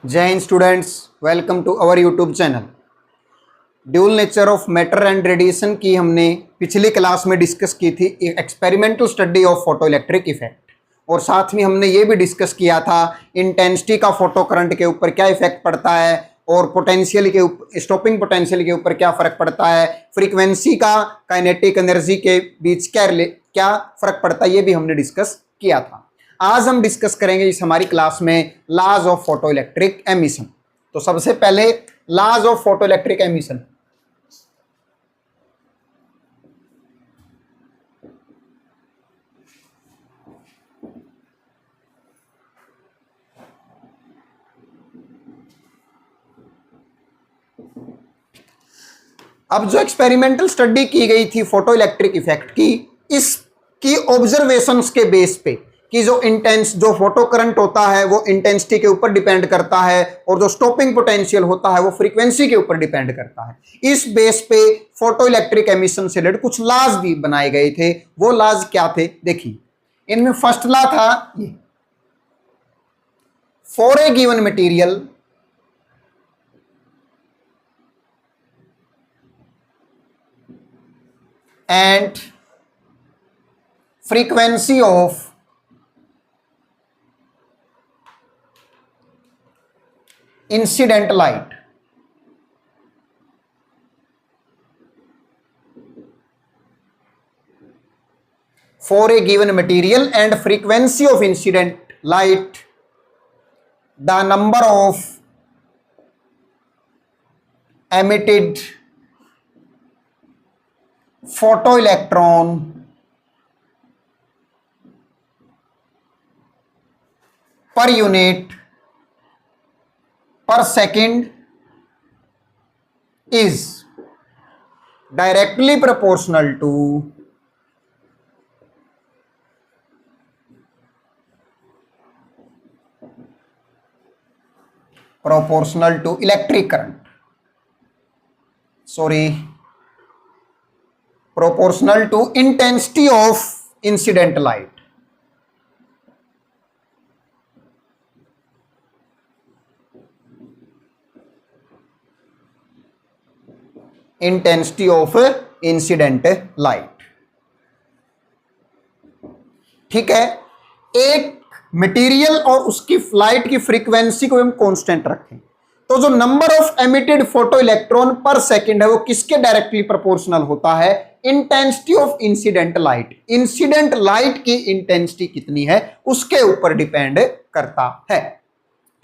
जय हिंद students, welcome to our YouTube channel. Dual nature of matter and radiation की हमने पिछली क्लास में डिस्कस की थी, experimental study of photoelectric effect, और साथ में हमने ये भी डिस्कस किया था इंटेंसिटी का फोटो करंट के ऊपर क्या इफेक्ट पड़ता है और पोटेंशियल के ऊपर, स्टॉपिंग पोटेंशियल के ऊपर क्या फर्क पड़ता है, फ्रीक्वेंसी का काइनेटिक एनर्जी के बीच क्या फर्क पड़ता है, ये भी हमने डिस्कस किया था। आज हम डिस्कस करेंगे इस हमारी क्लास में laws of photoelectric emission. तो सबसे पहले laws of photoelectric emission. अब जो एक्सपेरिमेंटल स्टडी की गई थी फोटो इलेक्ट्रिक इफेक्ट की, इसकी ऑब्जर्वेशंस के बेस पे कि जो फोटो करंट होता है वो इंटेंसिटी के ऊपर डिपेंड करता है और जो स्टॉपिंग पोटेंशियल होता है वो फ्रीक्वेंसी के ऊपर डिपेंड करता है। इस बेस पे फोटो इलेक्ट्रिक एमिशन से रिलेटेड कुछ लॉज भी बनाए गए थे। वो लॉज क्या थे देखिए, इनमें फर्स्ट लॉ था ये, for a given material and frequency of incident light for a given material and frequency of incident light, the number of emitted photoelectron per unit per second is directly proportional to electric current. Proportional to intensity of incident light. Intensity of incident light. ठीक है, एक material और उसकी light की frequency को हम constant रखें तो जो number of emitted photo electron पर सेकंड है वो किसके डायरेक्टली प्रोपोर्शनल होता है? Intensity of incident light. Incident light की इंटेंसिटी कितनी है उसके ऊपर डिपेंड करता है।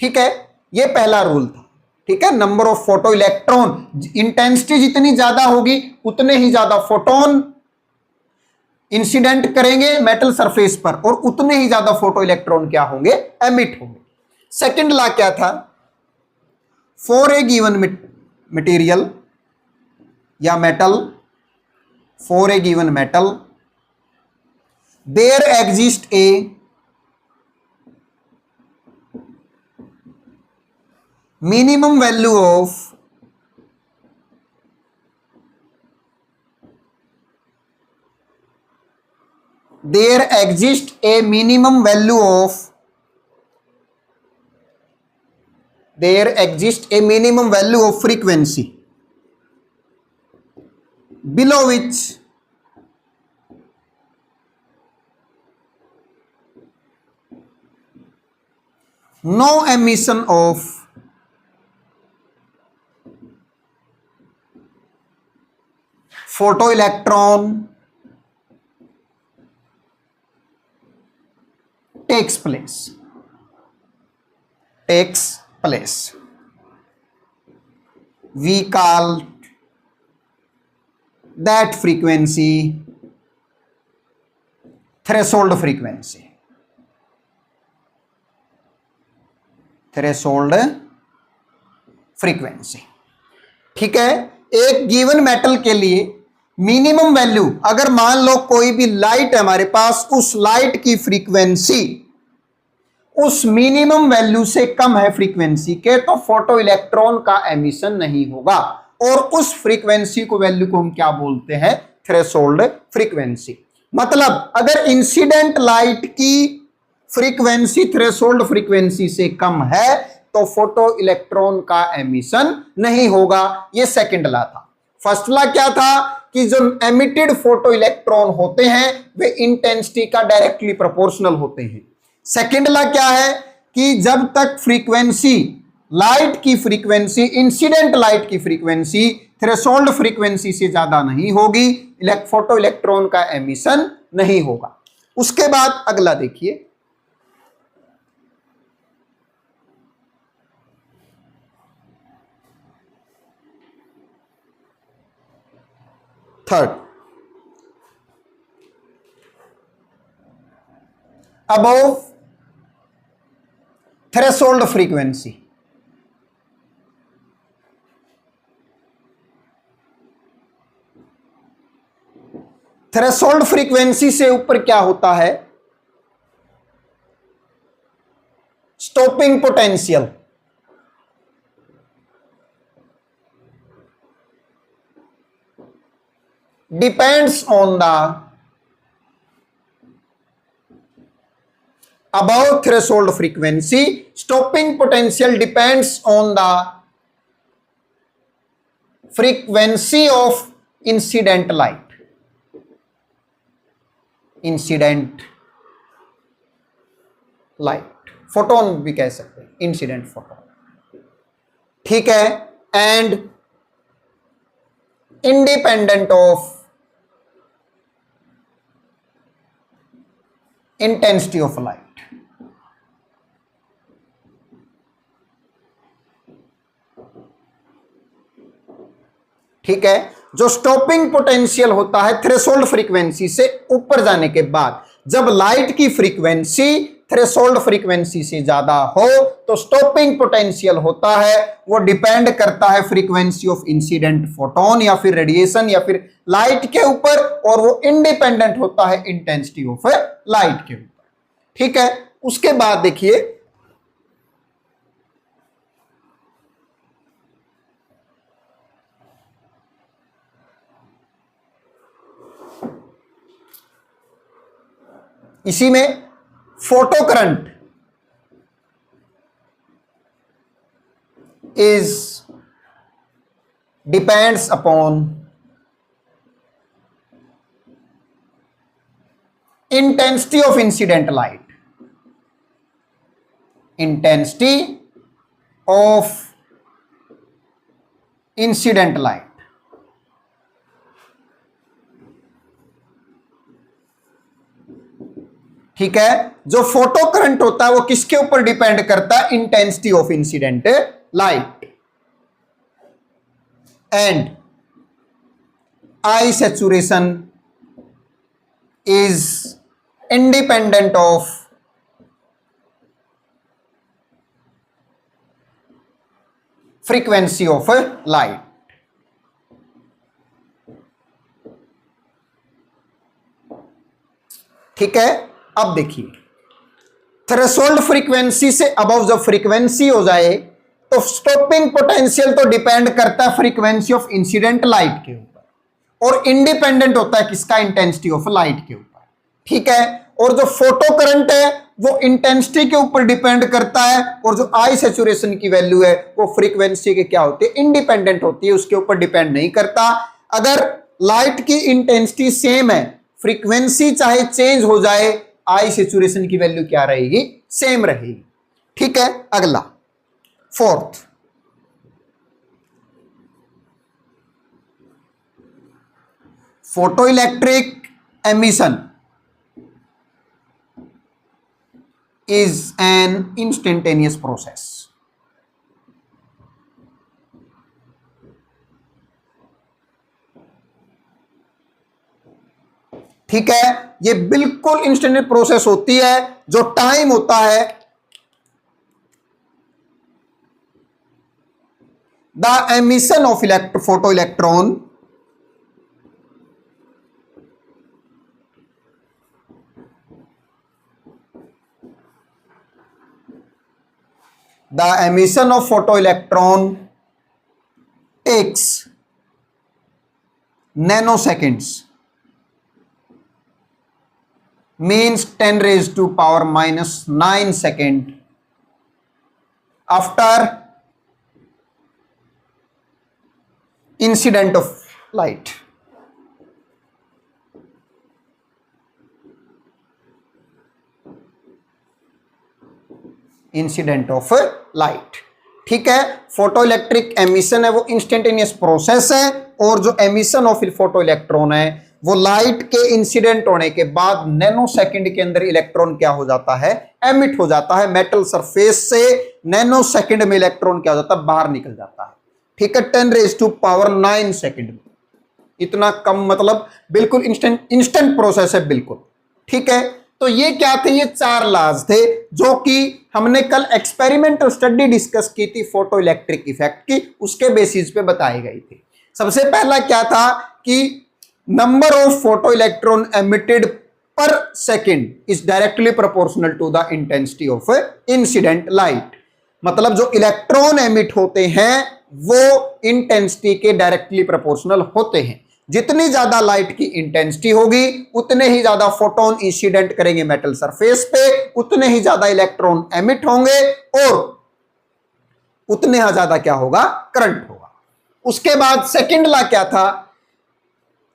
ठीक है, ये पहला रूल था। ठीक है, number of photo electron, intensity जितनी ज्यादा होगी उतने ही ज्यादा फोटोन इंसिडेंट करेंगे मेटल सरफेस पर और उतने ही ज्यादा फोटो इलेक्ट्रॉन क्या होंगे? एमिट होंगे। सेकेंड लॉ क्या था? फॉर ए गिवन मटेरियल या metal, for a given metal there exist a minimum value of frequency below which no emission of photoelectron takes place. We call that frequency threshold frequency. ठीक है, एक given metal के लिए minimum value, अगर मान लो कोई भी लाइट है हमारे पास, उस लाइट की फ्रीक्वेंसी उस मिनिमम वैल्यू से कम है फ्रीक्वेंसी के, तो फोटो इलेक्ट्रॉन का एमिशन नहीं होगा और उस फ्रीक्वेंसी को वैल्यू को हम क्या बोलते हैं? Threshold frequency. मतलब अगर इंसिडेंट लाइट की फ्रीक्वेंसी थ्रेशोल्ड फ्रीक्वेंसी से कम है तो फोटो इलेक्ट्रॉन का एमिशन नहीं होगा। ये सेकंड लॉ था। फर्स्ट लॉ क्या था कि जो एमिटेड फोटो इलेक्ट्रॉन होते हैं वे इंटेंसिटी का डायरेक्टली प्रोपोर्शनल होते हैं। सेकंड लॉ क्या है कि जब तक फ्रीक्वेंसी लाइट की फ्रीक्वेंसी इंसिडेंट लाइट की फ्रीक्वेंसी थ्रेशोल्ड फ्रीक्वेंसी से ज्यादा नहीं होगी, फोटो इलेक्ट्रॉन का एमिशन नहीं होगा। उसके बाद अगला देखिए, third, above threshold frequency. Threshold frequency से ऊपर क्या होता है? Stopping potential. Depends on the above threshold frequency. Stopping potential depends on the frequency of incident light. Incident light, photon भी कह सकते हैं, इंसिडेंट फोटोन, ठीक है। And independent of intensity of light. ठीक है, जो स्टॉपिंग पोटेंशियल होता है थ्रेशोल्ड फ्रीक्वेंसी से ऊपर जाने के बाद, जब लाइट की फ्रीक्वेंसी थ्रेशोल्ड फ्रीक्वेंसी से ज्यादा हो तो स्टॉपिंग पोटेंशियल होता है, वो डिपेंड करता है फ्रीक्वेंसी ऑफ इंसिडेंट फोटोन या फिर रेडिएशन या फिर लाइट के ऊपर, और वो इंडिपेंडेंट होता है इंटेंसिटी ऑफ लाइट के ऊपर। ठीक है, उसके बाद देखिए इसी में photo current is depends upon intensity of incident light. Intensity of incident light. ठीक है, जो फोटो करंट होता है वो किसके ऊपर डिपेंड करता है? Intensity of incident light. And I saturation is independent of frequency of light. ठीक है, अब देखिए थ्रेशोल्ड फ्रीक्वेंसी से अबव जब फ्रीक्वेंसी हो जाए तो स्टॉपिंग पोटेंशियल तो डिपेंड करता है फ्रीक्वेंसी ऑफ इंसिडेंट लाइट के ऊपर, और इंडिपेंडेंट होता है किसका? इंटेंसिटी ऑफ लाइट के ऊपर। ठीक है, और जो फोटो करंट है वो इंटेंसिटी के ऊपर डिपेंड करता है, और जो आई सैचुरेशन की वैल्यू है वो फ्रीक्वेंसी के क्या होती है? इंडिपेंडेंट होती है, उसके ऊपर डिपेंड नहीं करता। अगर लाइट की इंटेंसिटी सेम है, फ्रीक्वेंसी चाहे चेंज हो जाए, आई सैचुरेशन की वैल्यू क्या रहेगी? सेम रहेगी। ठीक है, अगला fourth, photo electric emission is an instantaneous process. ठीक है, ये बिल्कुल इंस्टेंटेनियस प्रोसेस होती है। जो टाइम होता है the emission of photo electron the emission of photoelectron takes nanoseconds, means 10 raised to power minus 9 second after incident of light. Incident of light, ठीक है। फोटो इलेक्ट्रिक एमिशन है वो इंस्टेंटेनियस प्रोसेस है, और जो एमिशन ऑफ फोटो इलेक्ट्रॉन है वो light के इंसिडेंट होने के बाद नैनो सेकंड के अंदर इलेक्ट्रॉन क्या हो जाता है, एमिट हो जाता है मेटल सरफेस से। नैनो सेकंड में इलेक्ट्रॉन क्या हो जाता है, बाहर निकल जाता है, ठीक है। 10⁻⁹ सेकंड में, इतना कम, मतलब बिल्कुल इंस्टेंट प्रोसेस है बिल्कुल, ठीक है। तो ये क्या थे, ये 4 लॉज थे जो कि हमने कल एक्सपेरिमेंटल स्टडी डिस्कस की थी फोटो इलेक्ट्रिक इफेक्ट की, उसके बेसिस पे बताई गई थी। सबसे पहला क्या था कि number of photo electron emitted per second is directly proportional to the intensity of incident light. मतलब जो इलेक्ट्रॉन एमिट होते हैं वो इंटेंसिटी के डायरेक्टली प्रोपोर्शनल होते हैं। जितनी ज्यादा लाइट की इंटेंसिटी होगी उतने ही ज्यादा फोटोन इंसिडेंट करेंगे मेटल सरफेस पे, उतने ही ज्यादा इलेक्ट्रॉन एमिट होंगे और उतने ही ज्यादा क्या होगा, करंट होगा। उसके बाद सेकंड लॉ क्या था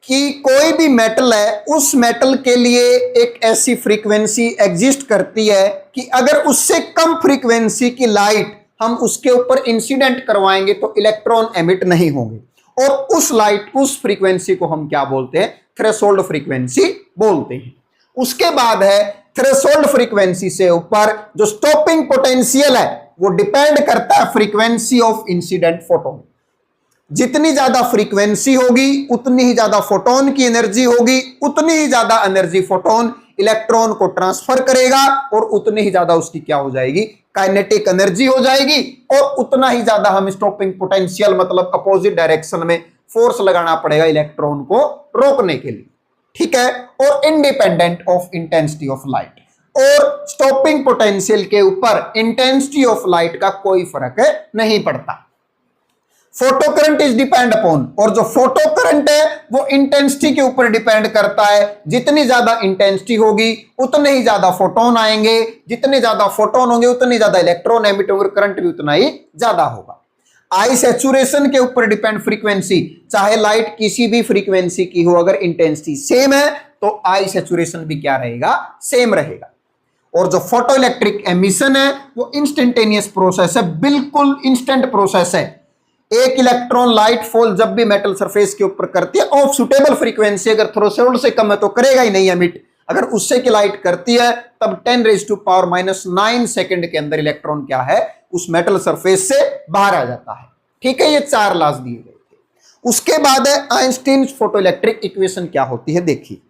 कि कोई भी मेटल है उस मेटल के लिए एक ऐसी फ्रीक्वेंसी एग्जिस्ट करती है कि अगर उससे कम फ्रीक्वेंसी की लाइट हम उसके ऊपर इंसिडेंट करवाएंगे तो इलेक्ट्रॉन एमिट नहीं होंगे, और उस लाइट, उस फ्रीक्वेंसी को हम क्या बोलते हैं, थ्रेशोल्ड फ्रीक्वेंसी बोलते हैं। उसके बाद है थ्रेशोल्ड फ्रीक्वेंसी से ऊपर जो स्टॉपिंग पोटेंशियल है वो डिपेंड करता है फ्रीक्वेंसी ऑफ इंसिडेंट फोटोन। जितनी ज्यादा फ्रीक्वेंसी होगी उतनी ही ज्यादा फोटोन की एनर्जी होगी, उतनी ही ज्यादा एनर्जी फोटोन इलेक्ट्रॉन को ट्रांसफर करेगा और उतनी ही ज्यादा उसकी क्या हो जाएगी, काइनेटिक एनर्जी हो जाएगी, और उतना ही ज्यादा हम स्टॉपिंग पोटेंशियल मतलब अपोजिट डायरेक्शन में फोर्स लगाना पड़ेगा इलेक्ट्रॉन को रोकने के लिए, ठीक है। और independent of intensity of light, और स्टॉपिंग पोटेंशियल के ऊपर इंटेंसिटी ऑफ लाइट का कोई फर्क नहीं पड़ता। Photo current is depend upon, और जो फोटो करंट है वो इंटेंसिटी के ऊपर डिपेंड करता है। जितनी ज्यादा इंटेंसिटी होगी उतने ही ज्यादा फोटोन आएंगे, जितने ज्यादा फोटोन होंगे उतने ज्यादा इलेक्ट्रॉन एमिट होंगे, करंट भी उतना ही ज्यादा होगा। आई सैचुरेशन के ऊपर डिपेंड फ्रीक्वेंसी, चाहे लाइट किसी भी फ्रीक्वेंसी की हो, अगर इंटेंसिटी सेम है तो आई सैचुरेशन भी क्या रहेगा, सेम रहेगा। और जो फोटो इलेक्ट्रिक एमिशन है वो इंस्टेंटेनियस प्रोसेस है, बिल्कुल इंस्टेंट प्रोसेस है। एक इलेक्ट्रॉन लाइट फॉल जब भी मेटल सरफेस के ऊपर करती है ऑफ सुटेबल फ्रीक्वेंसी, अगर थ्रेशोल्ड से कम है तो करेगा ही नहीं एमिट, अगर उससे की लाइट करती है तब 10⁻⁹ सेकंड के अंदर इलेक्ट्रॉन क्या है, उस मेटल सरफेस से बाहर आ जाता है, ठीक है। ये 4 लॉज दिए गए थे। उसके बाद है आइंस्टीन फोटो इलेक्ट्रिक इक्वेशन क्या होती है, देखिए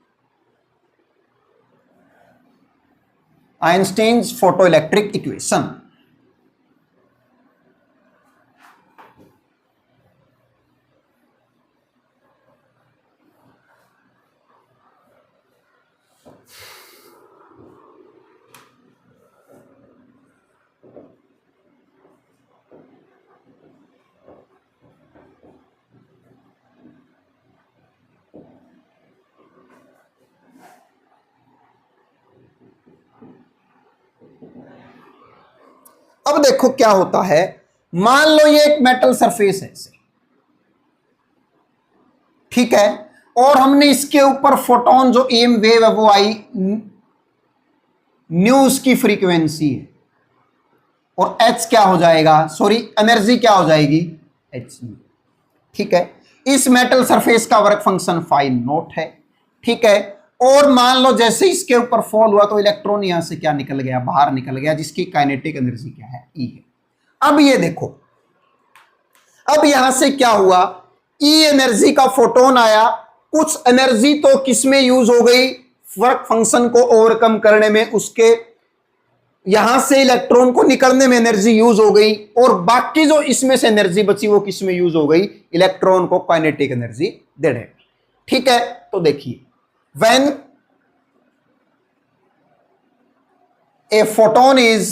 आइंस्टीन फोटो इलेक्ट्रिक इक्वेशन। अब देखो क्या होता है, मान लो ये एक मेटल सरफेस है ऐसे, ठीक है, और हमने इसके ऊपर फोटोन जो एम वेव है वो आई, न्यू उसकी फ्रीक्वेंसी है, और एच क्या हो जाएगा, सॉरी एनर्जी क्या हो जाएगी, एच, ठीक है। इस मेटल सरफेस का वर्क फंक्शन फाइ नॉट है, ठीक है। और मान लो जैसे इसके ऊपर फॉल हुआ तो इलेक्ट्रॉन यहां से क्या निकल गया, बाहर निकल गया, जिसकी काइनेटिक एनर्जी क्या है, ई है। अब ये देखो, अब यहां से क्या हुआ, ई एनर्जी का फोटोन आया, कुछ एनर्जी तो किसमें यूज हो गई, वर्क फंक्शन को ओवरकम करने में, उसके यहां से इलेक्ट्रॉन को निकलने में एनर्जी यूज हो गई, और बाकी जो इसमें से एनर्जी बची वो किसमें यूज हो गई, इलेक्ट्रॉन को काइनेटिक एनर्जी दे रहे, ठीक है। तो देखिए when a photon is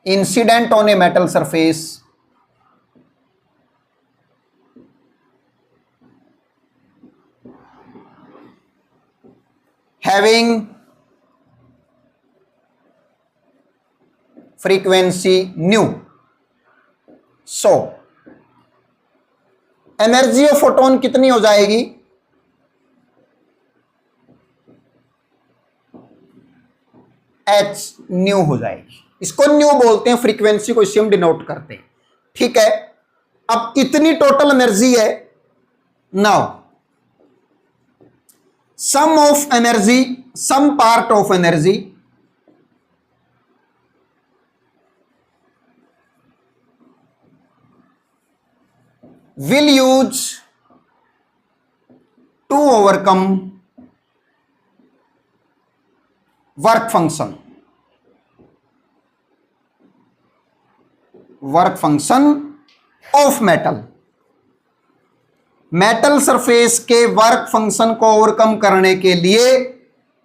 incident on a metal surface, having frequency new. So energy of photon कितनी हो जाएगी? एच न्यू हो जाएगी। इसको न्यू बोलते हैं, फ्रीक्वेंसी को इसी हम डिनोट करते हैं। ठीक है, अब इतनी टोटल एनर्जी है। Now some of energy, some part of energy will use to overcome work function of metal। Metal surface के वर्क फंक्शन को ओवरकम करने के लिए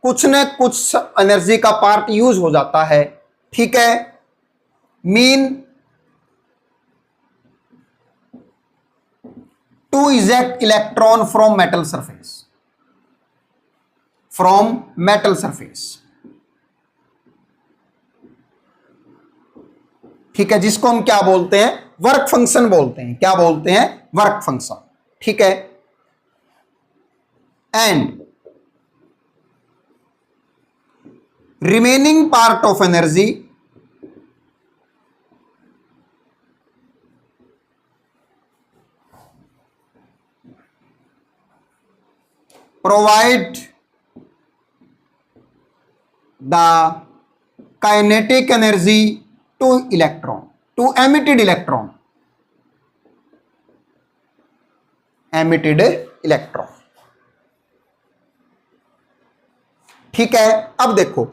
कुछ न कुछ एनर्जी का पार्ट यूज हो जाता है। ठीक है, mean to eject electron from metal surface, ठीक है, जिसको हम क्या बोलते हैं? वर्क फंक्शन बोलते हैं। क्या बोलते हैं? Work function. ठीक है, and remaining part of energy provide the kinetic energy to emitted electron. ठीक है, अब देखो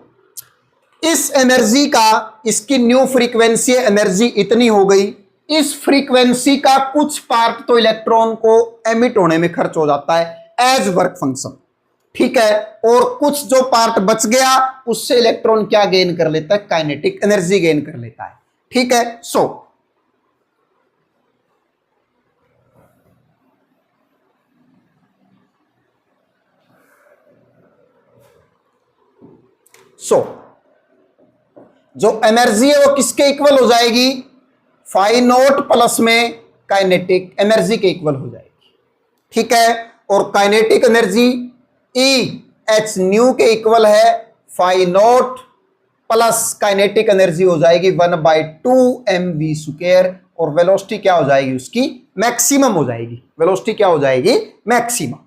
इस एनर्जी का, इसकी न्यू फ्रीक्वेंसी एनर्जी इतनी हो गई, इस फ्रीक्वेंसी का कुछ पार्ट तो इलेक्ट्रॉन को एमिट होने में खर्च हो जाता है एज वर्क फंक्शन। ठीक है, और कुछ जो पार्ट बच गया उससे इलेक्ट्रॉन क्या गेन कर लेता है? काइनेटिक एनर्जी गेन कर लेता है। ठीक है, सो जो एनर्जी है वो किसके इक्वल हो जाएगी? फाई नॉट प्लस में काइनेटिक एनर्जी के इक्वल हो जाएगी। ठीक है, और kinetic energy e h nu के इक्वल है phi naught plus kinetic energy हो जाएगी 1/2 mv², और वेलोसिटी क्या हो जाएगी? उसकी मैक्सिमम हो जाएगी। वेलोसिटी क्या हो जाएगी? मैक्सिमम।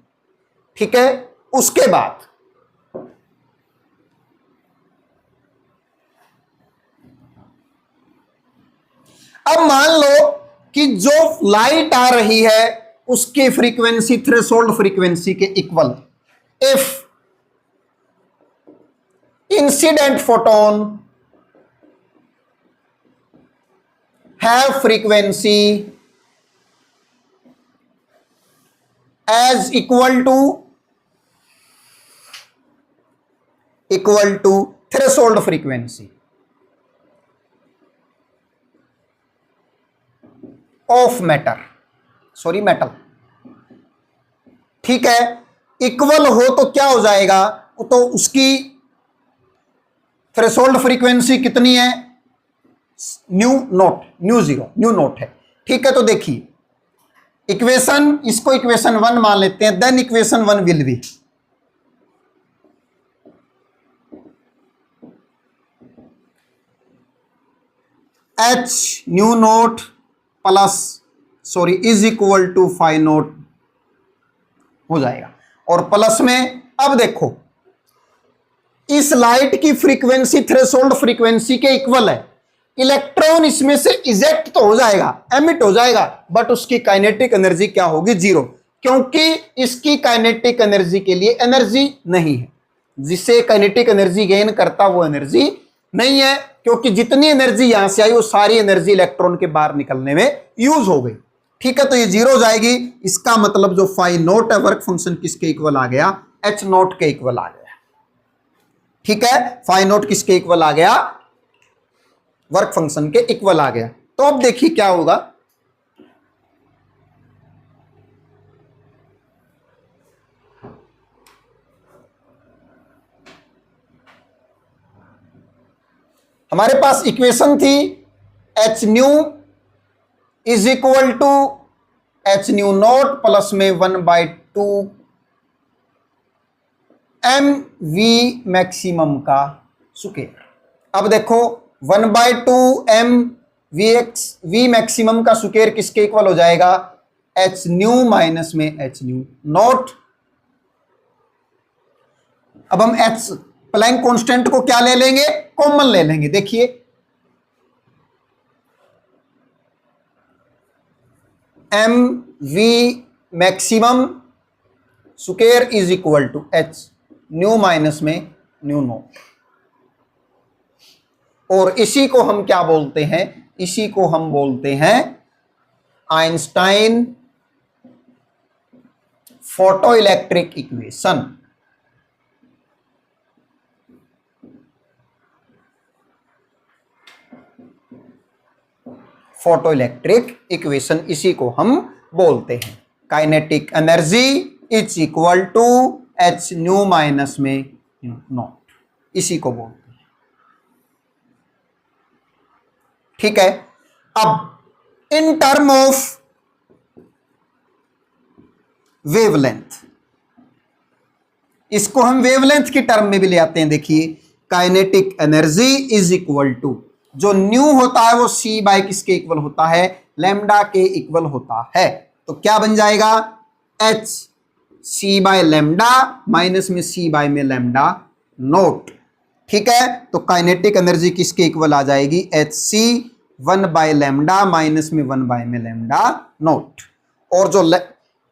ठीक है, उसके बाद अब मान लो कि जो लाइट आ रही है उसकी फ्रीक्वेंसी थ्रेशोल्ड फ्रीक्वेंसी के equal. If incident photon have frequency as equal to threshold frequency of metal. ठीक है, इक्वल हो तो क्या हो जाएगा? तो उसकी थ्रेशोल्ड फ्रीक्वेंसी कितनी है? न्यू नोट है। ठीक है, तो देखिए इक्वेशन, इसको इक्वेशन 1 मान लेते हैं। Then equation 1 will be h nu naught plus is equal to phi naught हो जाएगा। और प्लस में अब देखो इस लाइट की फ्रीक्वेंसी थ्रेशोल्ड फ्रीक्वेंसी के इक्वल है। इलेक्ट्रॉन इसमें से इजेक्ट तो हो जाएगा, एमिट हो जाएगा, बट उसकी काइनेटिक एनर्जी क्या होगी? 0, क्योंकि इसकी काइनेटिक एनर्जी के लिए एनर्जी नहीं है। जिससे काइनेटिक एनर्जी गेन करता वो एनर्जी नहीं है, क्योंकि जितनी एनर्जी यहां से आई वो सारी एनर्जी इलेक्ट्रॉन के बाहर निकलने में यूज हो गई। ठीक है, तो ये 0 जाएगी। इसका मतलब जो फाई नोट है वर्क फंक्शन किसके इक्वल आ गया? एच नोट के इक्वल आ गया। ठीक है, फाई नोट किसके इक्वल आ गया? वर्क फंक्शन के इक्वल आ गया। तो अब देखिए क्या होगा। हमारे पास इक्वेशन थी h nu is equal to h nu naught plus में 1/2 एम वी मैक्सिमम का स्क्वायर। अब देखो 1/2 एम वी मैक्सिमम का स्क्वायर किसके इक्वल हो जाएगा, एच न्यू माइनस में एच न्यू नॉट। अब हम एच प्लैंक कांस्टेंट को क्या ले लेंगे, कॉमन ले लेंगे। देखिए m v maximum square is equal to h nu minus में न्यू नॉट। और इसी को हम क्या बोलते हैं, इसी को हम बोलते हैं Einstein photoelectric equation. Photoelectric equation इसी को हम बोलते हैं। Kinetic energy is equal to h nu minus में न्यू नॉट, इसी को बोलते हैं। ठीक है। अब इन टर्म ऑफ वेवलेंथ, इसको हम वेवलेंथ की टर्म में भी ले आते हैं। देखिए kinetic energy is equal to, जो न्यू होता है वो सी बाय किसके इक्वल होता है, लैम्डा के इक्वल होता है। तो क्या बन जाएगा, h c by lambda minus में सी बाय में लैम्डा नोट। ठीक है। तो काइनेटिक एनर्जी किसके इक्वल आ जाएगी, एच सी 1 लैम्डा माइनस में 1 में लैम्डा नोट। और जो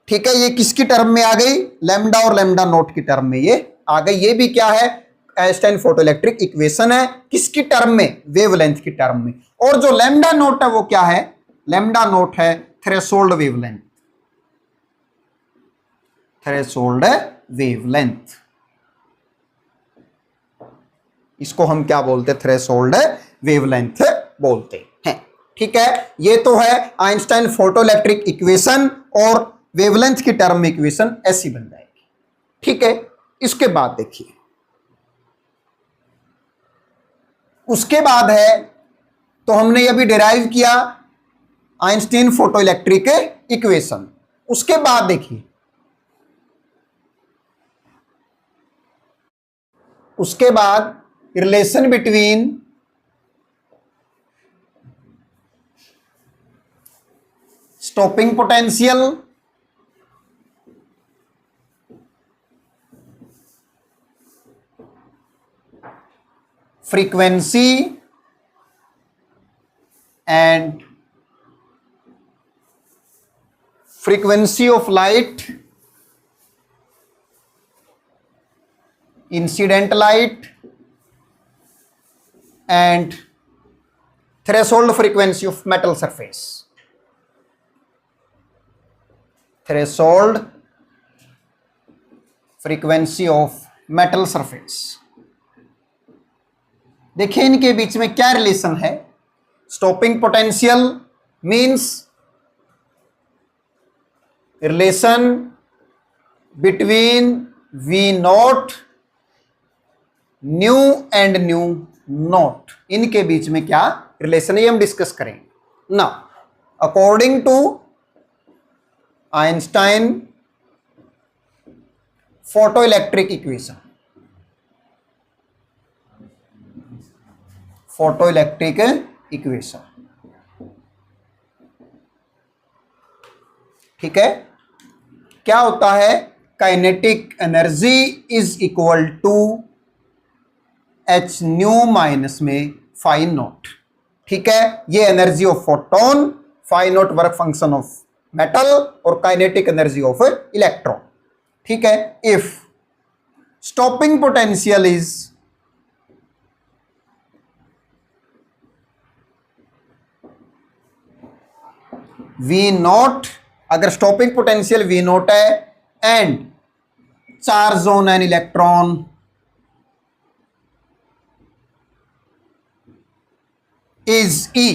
ठीक है, ये किसकी टर्म में आ गई, लैम्डा और लैम्डा नोट की टर्म में ये आ गई। ये भी क्या है, आइंस्टाइन फोटोइलेक्ट्रिक इक्वेशन है। किसकी टर्म में, वेवलेंथ की टर्म में। और जो लैम्डा नोट है वो क्या है, लैम्डा नोट है थ्रेशोल्ड वेवलेंथ, थ्रेशोल्ड वेवलेंथ। इसको हम क्या बोलते हैं, थ्रेशोल्ड वेवलेंथ बोलते हैं। ठीक है। ये तो है आइंस्टाइन फोटोइलेक्ट्रिक इक्वेशन, और वेवलेंथ की टर्म में इक्वेशन ऐसी बन जाएगी। ठीक है। इसके बाद देखिए, उसके बाद है, तो हमने अभी डिराइव किया आइंस्टीन फोटोइलेक्ट्रिक इक्वेशन। उसके बाद देखिए, उसके बाद relation between stopping potential frequency and frequency of light, incident light and threshold frequency of metal surface, threshold frequency of metal surface। देखिए इनके बीच में क्या रिलेशन है। Stopping potential means relation between v naught nu and nu naught, इनके बीच में क्या रिलेशन है, ये हम डिस्कस करेंगे ना। According to Einstein photoelectric equation, photoelectric equation. ठीक है। क्या होता है, kinetic energy is equal to h nu minus में फाई नॉट। ठीक है। ये energy of photon, phi naught work function of metal, और काइनेटिक एनर्जी ऑफ इलेक्ट्रॉन। ठीक है। If stopping potential is v naught, अगर स्टॉपिंग पोटेंशियल वी नॉट है and charge on an electron is e,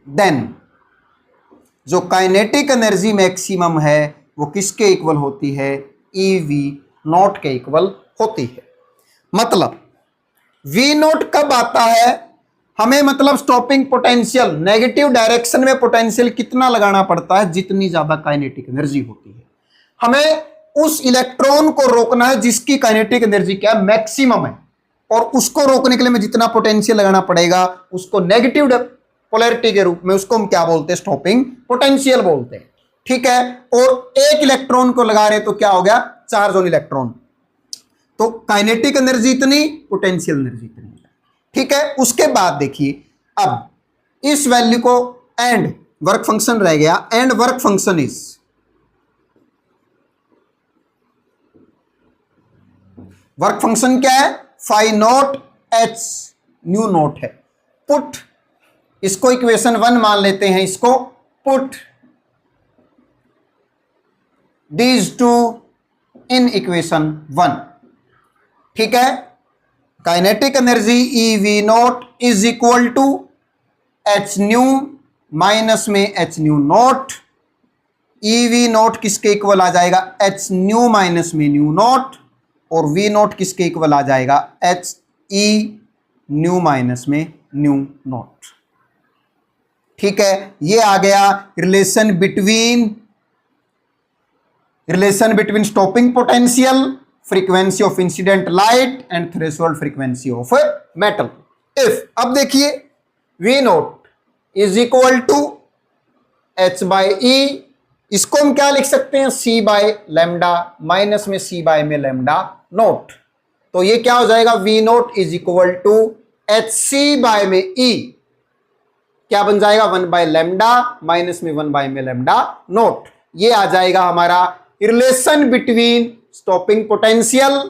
then जो kinetic energy maximum है वो किसके equal होती है, ई वी नॉट के इक्वल होती है। मतलब वी नोट कब आता है, हमें मतलब स्टॉपिंग पोटेंशियल, नेगेटिव डायरेक्शन में पोटेंशियल कितना लगाना पड़ता है, जितनी ज्यादा काइनेटिक एनर्जी होती है। हमें उस इलेक्ट्रॉन को रोकना है जिसकी काइनेटिक एनर्जी क्या है, मैक्सिमम है, और उसको रोकने के लिए हमें जितना पोटेंशियल लगाना पड़ेगा उसको नेगेटिव पोलैरिटी के रूप में, उसको हम क्या बोलते हैं, स्टॉपिंग पोटेंशियल बोलते हैं। ठीक है, और एक इलेक्ट्रॉन को लगा रहे तो क्या हो गया, चार्ज ऑन इलेक्ट्रॉन, तो काइनेटिक एनर्जी इतनी, पोटेंशियल एनर्जी इतनी। ठीक है, उसके बाद देखिए अब इस वैल्यू को, एंड वर्क फंक्शन रह गया, and work function is, work function क्या है, phi naught h nu naught है। पुट, इसको इक्वेशन 1 मान लेते हैं, इसको put these two in equation 1। ठीक है, kinetic energy e V naught is equal to h nu minus में h nu naught. E V naught किसके इक्वल आ जाएगा, एच न्यू माइनस में न्यू नॉट, और वी नॉट किसके इक्वल आ जाएगा, एच ई न्यू माइनस में न्यू नॉट। ठीक है, ये आ गया relation between stopping potential, frequency of incident light and threshold frequency of metal. If, अब देखिए V naught is equal to h by e, इसको हम क्या लिख सकते हैं, सी बाय लैम्डा माइनस में सी बाय में लैम्डा नोट। तो ये क्या हो जाएगा, v naught is equal to h c by में ई, क्या बन जाएगा, 1 बाय लैम्डा माइनस में 1 बाय में लैम्डा नोट। ये आ जाएगा हमारा relation between stopping potential,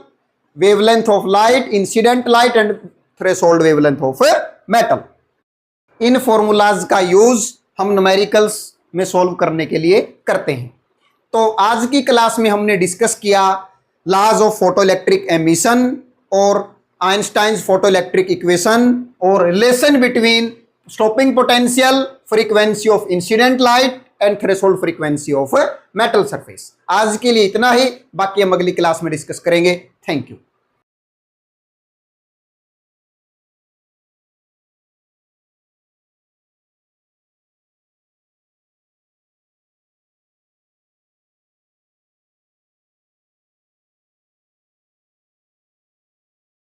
wavelength of light, incident light and threshold wavelength of metal. In formulas का यूज हम न्यूमेरिकल्स में सॉल्व करने के लिए करते हैं। तो आज की क्लास में हमने डिस्कस किया लॉज ऑफ फोटोइलेक्ट्रिक एमिशन और आइंस्टाइन्स फोटोइलेक्ट्रिक इक्वेशन और relation between stopping potential, frequency of incident light and threshold frequency of metal surface. आज के लिए इतना ही, बाकी हम अगली क्लास में डिस्कस करेंगे। Thank you.